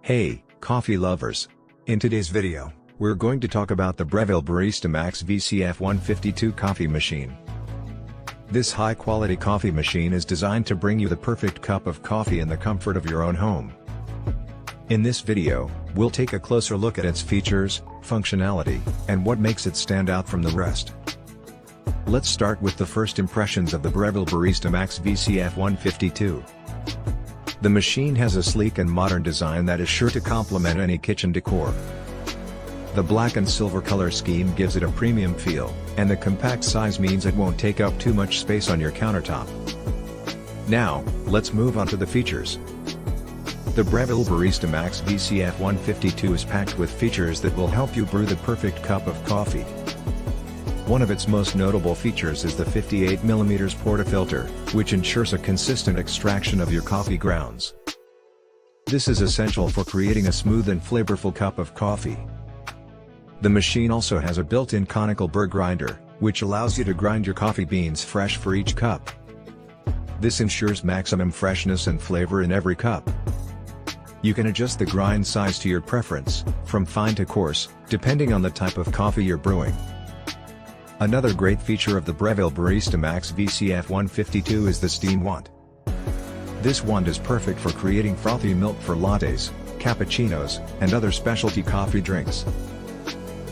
Hey, coffee lovers! In today's video, we're going to talk about the Breville Barista Max VCF152 coffee machine. This high-quality coffee machine is designed to bring you the perfect cup of coffee in the comfort of your own home. In this video, we'll take a closer look at its features, functionality, and what makes it stand out from the rest. Let's start with the first impressions of the Breville Barista Max VCF152. The machine has a sleek and modern design that is sure to complement any kitchen decor. The black and silver color scheme gives it a premium feel, and the compact size means it won't take up too much space on your countertop. Now, let's move on to the features. The Breville Barista Max VCF152 is packed with features that will help you brew the perfect cup of coffee. One of its most notable features is the 58mm portafilter, which ensures a consistent extraction of your coffee grounds. This is essential for creating a smooth and flavorful cup of coffee. The machine also has a built-in conical burr grinder, which allows you to grind your coffee beans fresh for each cup. This ensures maximum freshness and flavor in every cup. You can adjust the grind size to your preference, from fine to coarse, depending on the type of coffee you're brewing. Another great feature of the Breville Barista Max VCF152 is the steam wand. This wand is perfect for creating frothy milk for lattes, cappuccinos, and other specialty coffee drinks.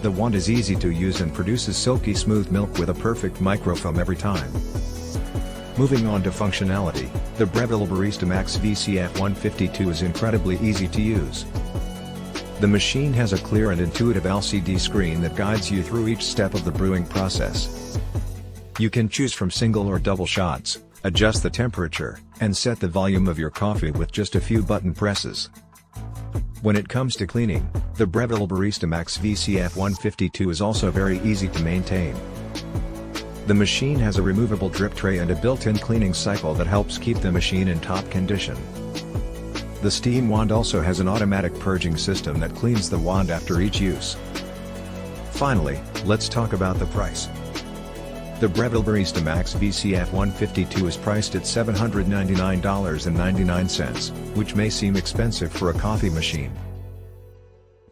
The wand is easy to use and produces silky smooth milk with a perfect microfoam every time. Moving on to functionality, the Breville Barista Max VCF152 is incredibly easy to use. The machine has a clear and intuitive LCD screen that guides you through each step of the brewing process. You can choose from single or double shots, adjust the temperature, and set the volume of your coffee with just a few button presses. When it comes to cleaning, the Breville Barista Max VCF152 is also very easy to maintain. The machine has a removable drip tray and a built-in cleaning cycle that helps keep the machine in top condition. The steam wand also has an automatic purging system that cleans the wand after each use. Finally, let's talk about the price. The Breville Barista Max VCF152 is priced at $799.99, which may seem expensive for a coffee machine.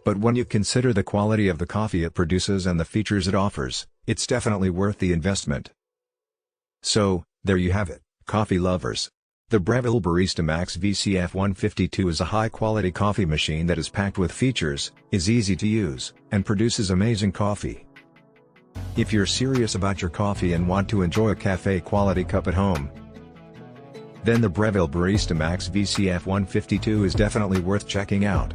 But when you consider the quality of the coffee it produces and the features it offers, it's definitely worth the investment. So, there you have it, coffee lovers. The Breville Barista Max VCF152 is a high-quality coffee machine that is packed with features, is easy to use, and produces amazing coffee. If you're serious about your coffee and want to enjoy a cafe-quality cup at home, then the Breville Barista Max VCF152 is definitely worth checking out.